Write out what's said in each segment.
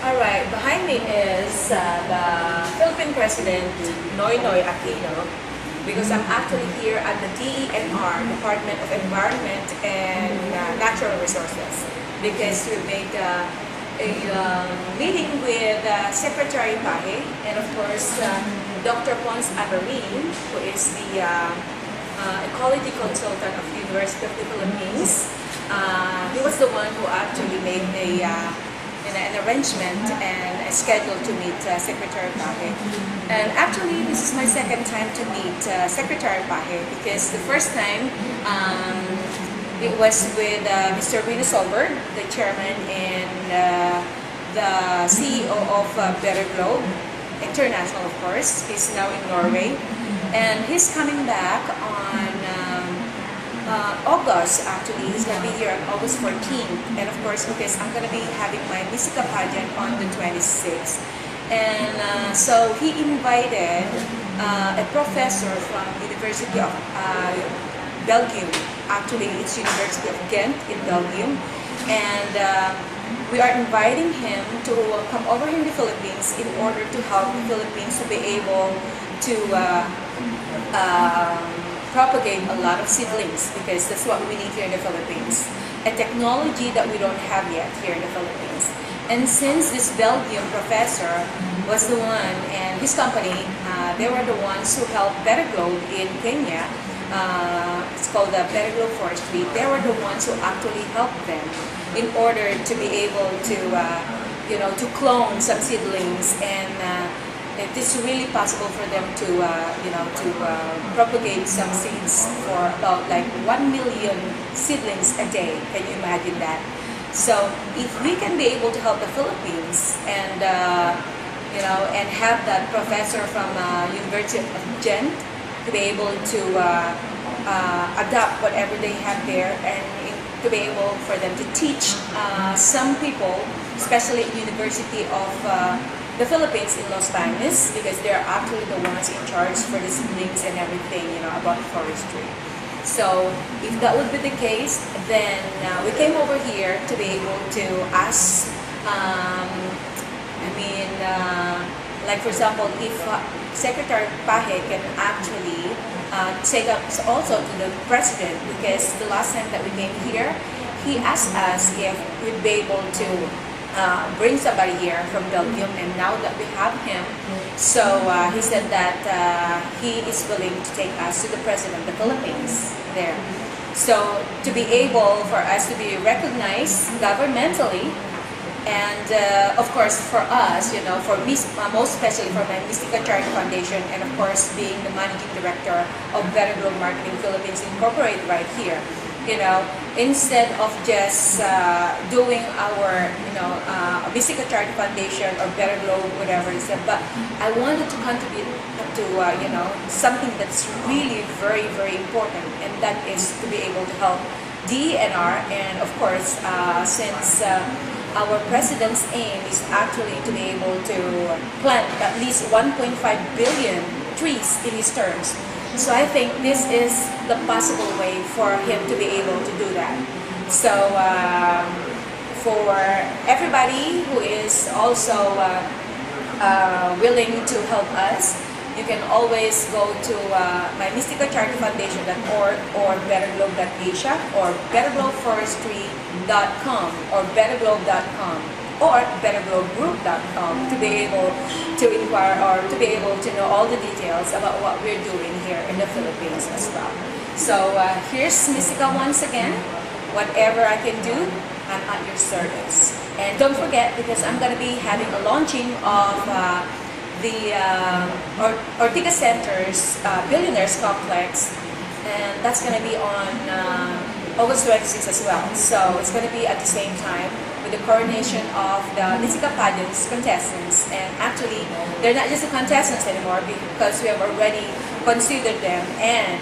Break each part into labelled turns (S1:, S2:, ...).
S1: All right, behind me is the Philippine President, Noynoy Aquino, because I'm actually here at the DENR, Department of Environment and Natural Resources, because we made a meeting with Secretary Paje and of course Dr. PONS ABERIN, who is the Ecology Consultant of the University of the Philippines. He was the one who actually made an arrangement and a schedule to meet Secretary Paje. And actually, this is my second time to meet Secretary Paje, because the first time it was with Mr. Rino Solberg, the chairman and the CEO of Better Globe International, of course. He's now in Norway. And he's coming back on August, actually. He's going to be here on August 14th. And of course, because I'm going to be having my Mystica pageant on the 26th. And so he invited a professor from University of Belgium. Actually, it's University of Ghent in Belgium. And we are inviting him to come over in the Philippines in order to help the Philippines to be able to propagate a lot of seedlings, because that's what we need here in the Philippines. A technology that we don't have yet here in the Philippines. And since this Belgium professor was the one, and his company, they were the ones who helped Better Globe in Kenya, it's called the Better Globe Forestry, they were the ones who actually helped them in order to be able to, to clone some seedlings, and it is really possible for them to, propagate some seeds for about like 1 million seedlings a day. Can you imagine that? So if we can be able to help the Philippines and, and have that professor from University of Ghent to be able to adapt whatever they have there, and to be able for them to teach some people, especially in University of the Philippines in Los Baños, because they're actually the ones in charge for the seedlings and everything, about forestry. So if that would be the case, then we came over here to be able to ask, like for example, if Secretary Paje can actually take up also to the President, because the last time that we came here, he asked us if we'd be able to bring somebody here from Belgium, and now that we have him, so he said that he is willing to take us to the President of the Philippines there. So to be able for us to be recognized governmentally, and of course for us, for me, most especially for my Mystica Charity Foundation, and of course being the Managing Director of Better Globe Marketing Philippines Incorporated right here, instead of just doing our, Mystica Charity Foundation or Better Globe, whatever it is, but I wanted to contribute to, something that's really very, very important, and that is to be able to help DENR, and of course, since our President's aim is actually to be able to plant at least 1.5 billion trees in his terms. So I think this is the possible way for him to be able to do that. So for everybody who is also willing to help us, you can always go to my Mystica Charity Foundation.org or betterglobe.asia or betterglobeforestry.com or betterglobe.com or betterglobegroup.com to be able to inquire or to be able to know all the details about what we're doing here in the Philippines as well. So here's Mystica once again. Whatever I can do, I'm at your service. And don't forget, because I'm going to be having a launching of the Ortega Center's Billionaires Complex, and that's going to be on August 26th as well. So it's going to be at the same time with the coronation of the Mystica pageants contestants. And actually, they're not just the contestants anymore, because we have already considered them, and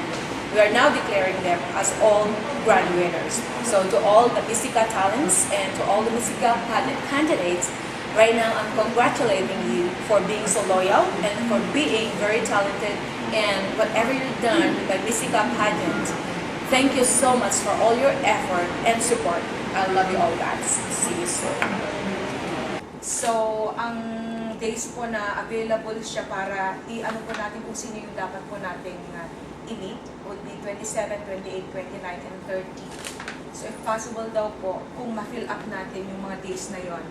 S1: we are now declaring them as all grand winners. So to all the Mystica talents and to all the Mystica pageant candidates, right now I'm congratulating you for being so loyal and for being very talented, and whatever you've done by Mystica pageant Thank you so much for all your effort and support. I love you all, guys. See you soon. So, ang days po na available siya para i-ano po natin kung sino yung dapat po nating i-meet would be 27, 28, 29, and 30. So, if possible daw po, kung ma-fill up natin yung mga days na yon,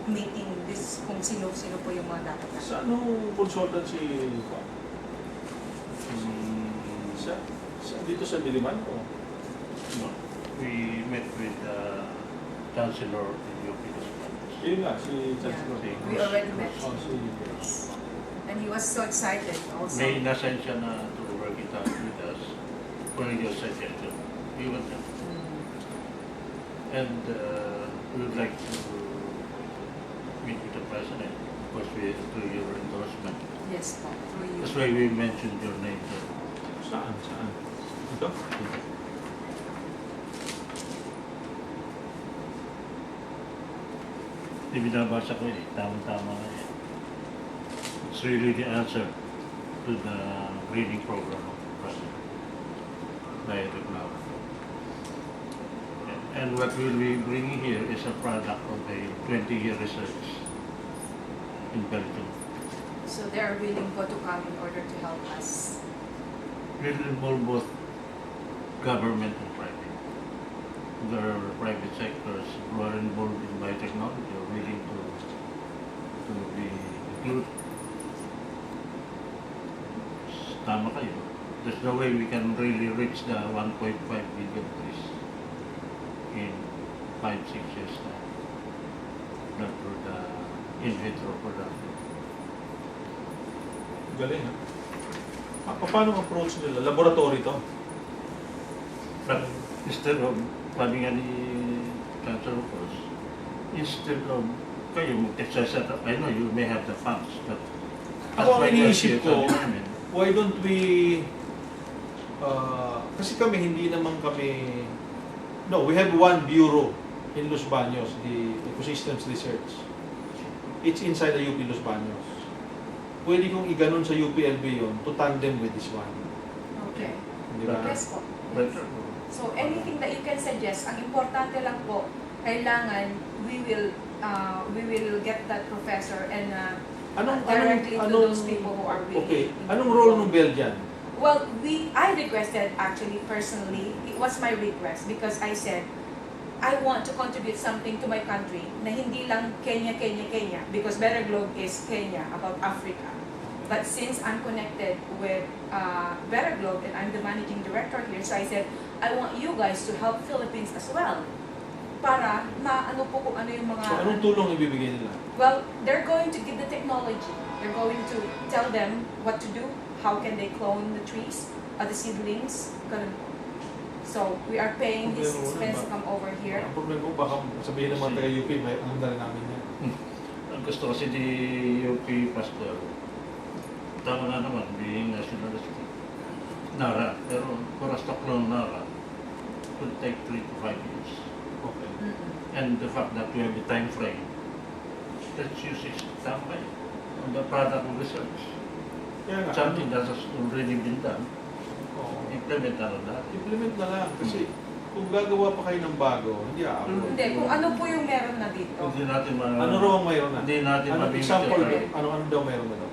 S1: meeting this kung sino-sino po yung mga dapat natin.
S2: Sa anong consultancy pa? Dito sa Diliman o?
S3: No. We met with the Chancellor in UP.
S2: Yun nga, si Chancellor.
S1: Yeah. We already met.
S2: Oh,
S1: And he was so excited also.
S3: May na-send siya na to work it out with us for your suggestion. We want them. And we would like to meet with the President. Of course, we to your endorsement.
S1: Yes, po. Through you.
S3: That's why we mentioned your name.
S2: Saan? Ito?
S3: Hindi binabasa ko eh. Tama-tama na eh. It's really the answer to the breeding program of the President. Direct now. And what we'll be bringing here is a product of a 20-year research in Belgium.
S1: So they are willing po to come in order to help us.
S3: We'll involve both government and private. There are private sectors who are involved in biotechnology or willing to be included. Tama kayo. There's no way we can really reach the 1.5 billion trees in 5-6 years time. Not through the in vitro production.
S2: Galing ha? Paano ang approach nila? Laboratory to?
S3: But instead of sabi nga ni Chancellor, of course, instead of kayo mag-set up, I know you may have the funds, but
S2: ako ang iniisip ko, why don't we, kasi kami hindi naman kami, no, we have one bureau in Los Baños, the Ecosystems Research. It's inside the UP Los Baños. Pwede kong iganon sa UPLB yun to tandem with this one.
S1: Okay.
S2: Di ba?
S1: Yes po.
S3: better.
S1: So anything that you can suggest, ang importante lang po, kailangan we will get that professor and directly to those people who are willing.
S2: Okay. Anong role ng Belgian?
S1: Well, I requested actually personally, it was my request because I said, I want to contribute something to my country na hindi lang Kenya, because Better Globe is Kenya, about Africa. But since I'm connected with Better Globe and I'm the managing director here, so I said, I want you guys to help Philippines as well. Para maano po kung ano yung mga...
S2: So, anong tulong ibibigay nila?
S1: Well, they're going to give the technology. They're going to tell them what to do, how can they clone the trees, the seedlings, ganun po. So, we are paying his expense to come over here.
S2: Ang problema ko, baka sabihin naman taga-UP, may umunda rin namin yan.
S3: Ang gusto kasi di UP Pastor, tama na naman, being nationalistic. Nara, pero for us to clone Nara, it will take 3 to 5 years.
S2: Okay.
S3: And the fact that we have the time frame, let's use it tambay on the product of research.
S2: Kaya nga,
S3: Something that has already been done, implement na lang.
S2: implement na lang. Kasi kung gagawa pa kayo ng bago, hindi aabot.
S1: Hindi, kung ano po yung meron na dito.
S3: Hindi natin
S2: Ano raw ang mayroon na?
S3: Hindi natin
S2: Ano
S3: mabibigyan.
S2: example, ano daw mayroon na daw?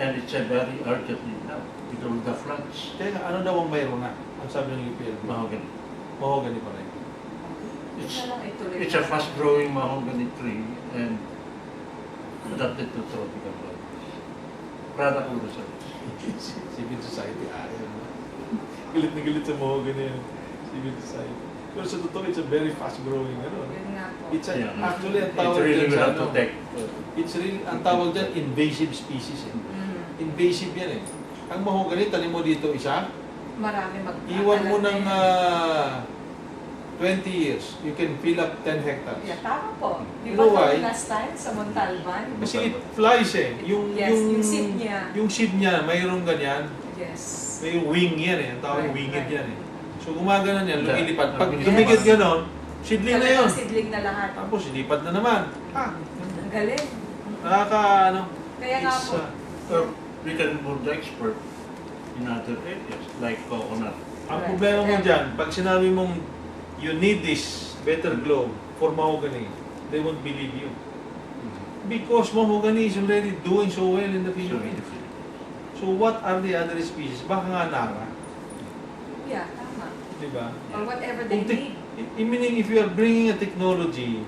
S3: And it's a very urgent need now with all the floods.
S2: Kaya nga, ano daw ang mayroon na? Ang sabi ng UPLB?
S3: Mahogany.
S2: Mahogany pa rin.
S3: It's a fast-growing mahogany tree and adapted to tropical climates. Product of research.
S2: Civil society, ayaw na. Galit na galit sa mahogany yan. Civil society. Pero sa totoo, it's a very fast-growing, ano?
S1: Yun nga po.
S2: It's a,
S3: Yeah.
S2: actually, ang
S3: It's
S2: tawag
S3: really
S2: dyan sa
S3: well
S2: ano,
S3: protect.
S2: it's really, ang tawag dyan, invasive species. Eh. Invasive yan eh. Ang mahogany, tanim mo dito isa,
S1: Marami
S2: iwan mo ng 20 years, you can fill up 10 hectares.
S1: Yeah, tama po. Di
S2: You
S1: ba
S2: know why?
S1: last time sa Montalban?
S2: Kasi it flies eh.
S1: Yes, yung seed niya.
S2: Yung seed niya, mayroong ganyan.
S1: Yes.
S2: May wing yan eh. Ang tawag
S1: Right,
S2: winged
S1: right.
S2: yan eh. So gumagana yan, lumilipad. Pag
S3: Yes.
S2: lumikit ganon, seedling na yun.
S1: Talagang seedling na lahat.
S2: Tapos ilipad na naman.
S1: Ang galing.
S2: Nakaka ano.
S1: Kaya nga
S2: it's,
S1: po.
S3: Or we can involve the expert in other areas like coconut
S2: Ang problema mo dyan, pag sinabi mong you need this better globe for mahogany, they won't believe you. Because mahogany is already doing so well in the Philippines. So what are the other species? Baka nga nara.
S1: Yeah, tama.
S2: Diba?
S1: Or whatever they need.
S2: Meaning if you are bringing a technology,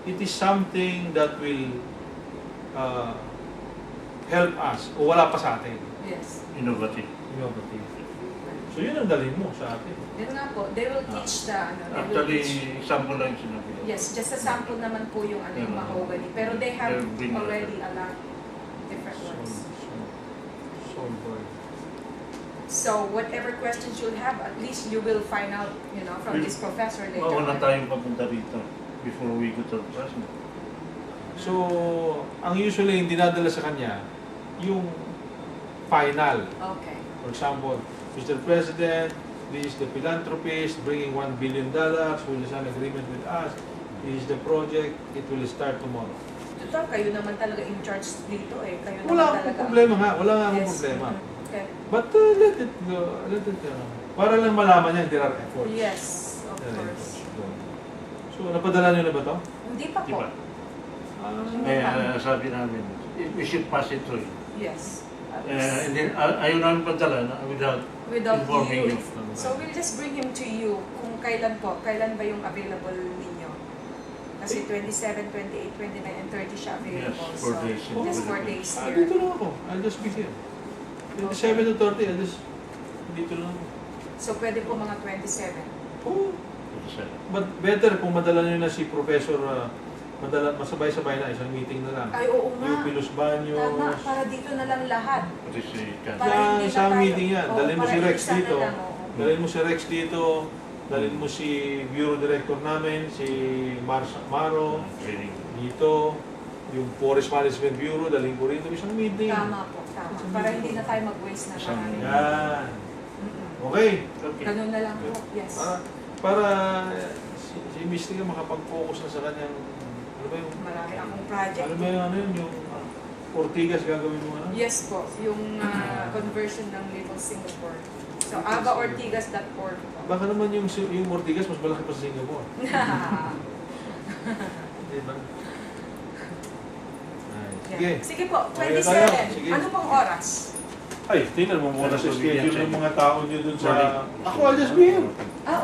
S2: it is something that will help us o wala pa sa atin.
S1: Yes.
S3: Innovative.
S2: So yun ang dalhin mo sa atin.
S1: Yun nga po, they will teach the, they will
S3: Actually,
S1: teach.
S3: example lang sinabi.
S1: Yes, just a sample naman po yung yung mahogany. Pero they have
S3: They've been
S1: already a lot different ones.
S2: Solberg.
S1: So whatever questions you'll have, at least you will find out, from this professor later.
S3: Wala tayong papunta rito before we go to the classroom.
S2: So, ang usually yung dinadala sa kanya, yung final.
S1: Okay.
S2: For example, Mr. President, this is the philanthropist bringing $1 billion, will sign agreement with us. This is the project, it will start tomorrow.
S1: Total, kayo naman talaga in charge dito eh. Kayo
S2: Wala
S1: naman
S2: akong
S1: talaga.
S2: problema nga, wala nga akong
S1: Yes.
S2: problema.
S1: Okay.
S2: But let it go, para lang malaman niya, there are efforts.
S1: Yes, of
S2: There are
S1: course.
S2: efforts. So, napadala niyo na ba ito?
S1: Hindi pa po.
S3: Diba? Sabi namin, we should pass it through.
S1: Yes.
S3: And then, ayaw namin padala na without informing you.
S1: So we'll just bring him to you kung kailan ba yung available ninyo. Kasi 27, 28, 29, and 30 siya available.
S3: Yes, 4 days.
S1: So, just 4 days here.
S2: Dito lang ako. I'll just be here. 27 to 30, I'll just, dito lang ako.
S1: So pwede po mga 27.
S2: Oh, but better kung madala nyo na si Professor, masabay-sabay na, isang meeting na lang.
S1: Ay, oo nga.
S2: UP Los Baños.
S1: Tama, para dito na lang lahat.
S2: Para hindi sa meeting yan. Dalhin mo si Rex
S1: isa na
S2: dito.
S1: lang, oo.
S2: Dalhin mo si Rex dito. Dalhin mo si Bureau Director namin, si Maro. Dito. Yung Forest Management Bureau, dalhin ko rin isang meeting.
S1: Tama po, tama. Para hindi na tayo mag-waste na marami.
S2: Yan. Okay.
S1: Ganun na lang po, yes.
S2: Para si Mystica makapag-focus na sa kanyang, ano ba yung,
S1: Marami akong project.
S2: ano ba yung Ortigas gagawin mo ano?
S1: Yes po, yung conversion ng Little Singapore. So, agaortigas.org.
S2: Baka naman yung Ortigas mas malaki pa sa Singapore. Diba? Sige.
S1: Sige po,
S2: Okay, tayo.
S1: 27.
S2: Sige.
S1: Ano pong oras?
S2: Ay, tingnan mo muna sa schedule ng mga tao nyo dun sa... Ako, I'll just be here.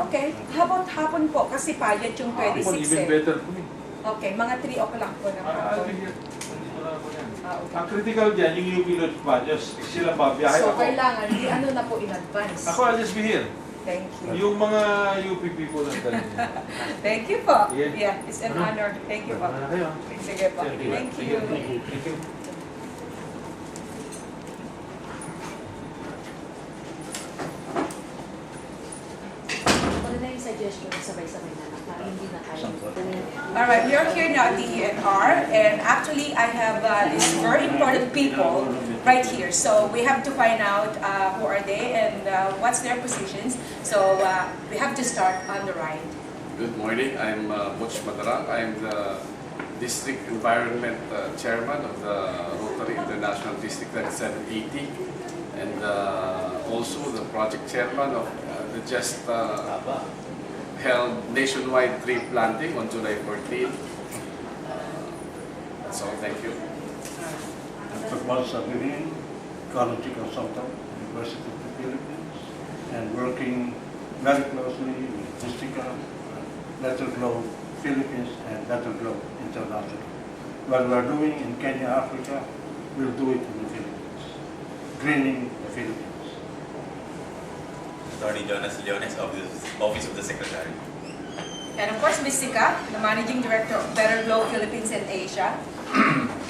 S1: Okay. Hapon po, kasi payat yung 26
S2: Even
S1: eh.
S2: better for me.
S1: Okay, mga 3 o'clock po ng
S2: I'll
S1: hapon.
S2: be here. Nandito na ako yan.
S1: Okay.
S2: Ang critical dyan, yung UP Los Baños, sila babiyahe
S1: So,
S2: ako.
S1: kailangan, ano na po in advance.
S2: Ako, I'll just be here.
S1: Thank you.
S2: Yung mga UP people ang dali niya.
S1: Thank you po.
S2: Sige.
S1: Yeah, it's an honor. Thank you po.
S2: Wala kayo.
S1: Sige po. Thank you.
S2: Thank you.
S4: Ano na yung suggestion, sabay-sabay na lang, para hindi na tayo.
S1: Alright, we are here now at DENR, and actually I have these very important people right here. So we have to find out who are they and what's their positions. So we have to start on the right.
S5: Good morning. I'm Butch Madarang. I'm the District Environment Chairman of the Rotary International District 3780 and also the Project Chairman of the just held nationwide tree planting on July 14. That's all. Thank you.
S3: PONS ABERIN, Ecology Consultant, University of the Philippines, and working very closely with Mystica, Better Globe Philippines, and Better Globe International. What we're doing in Kenya, Africa, we'll do it in the Philippines. Greening the Philippines.
S6: Attorney Jonas Leones of the Office of the Secretary.
S1: And of course, Mystica, the Managing Director of Better Globe Philippines and Asia.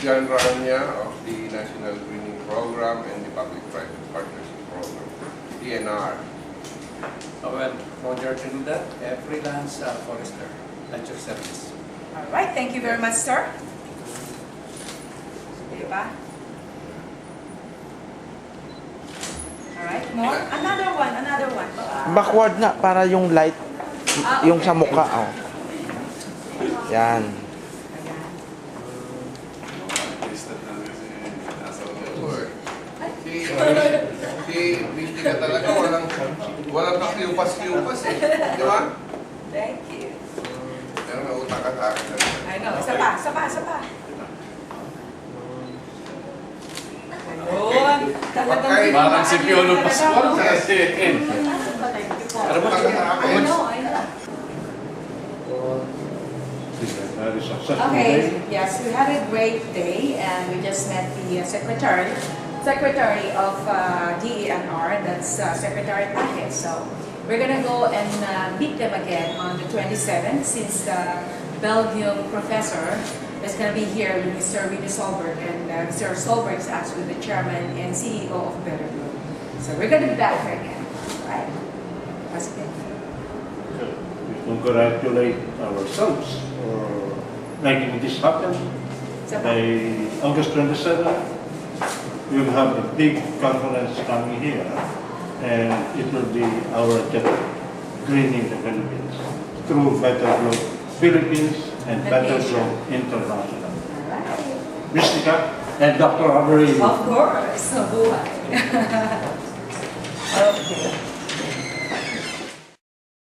S7: Jan Rania of the National Greening Program and the Public-Private Partnership Program, DNR.
S8: Well, Roger Trinidad, freelance forester at your service.
S1: Alright, thank you very much, sir. Diba? Alright, more? Another one.
S9: Backward nga para yung light yung sa mukha oh. Yan.
S7: Si Mystica talaga walang Wala pa kiupas eh. Di ba?
S1: Thank you.
S7: Pero may utak at akin na rin.
S1: I know. Isa pa. Ayun. Talagang
S7: Okay.
S5: Parang si Piolo Pascual
S1: no?
S5: kasi.
S7: Pero utak at akin.
S1: I know.
S3: Very successful
S1: Okay,
S3: day.
S1: yes, we had a great day and we just met the Secretary of DENR, that's Secretary Paje. So we're gonna go and meet them again on the 27th since the Belgium Professor is gonna be here with Mr. Rino Solberg, and Mr. Solberg is actually the Chairman and CEO of Better Group. So we're gonna be back here again, right? That's good.
S3: We congratulate ourselves for making this happen. By August 27, we will have a big conference coming here, and it will be our greening the Philippines through Better Growth Philippines and Better Growth International.
S1: Alright.
S3: Mystica and Dr. Aberin.
S1: Of course, buhay.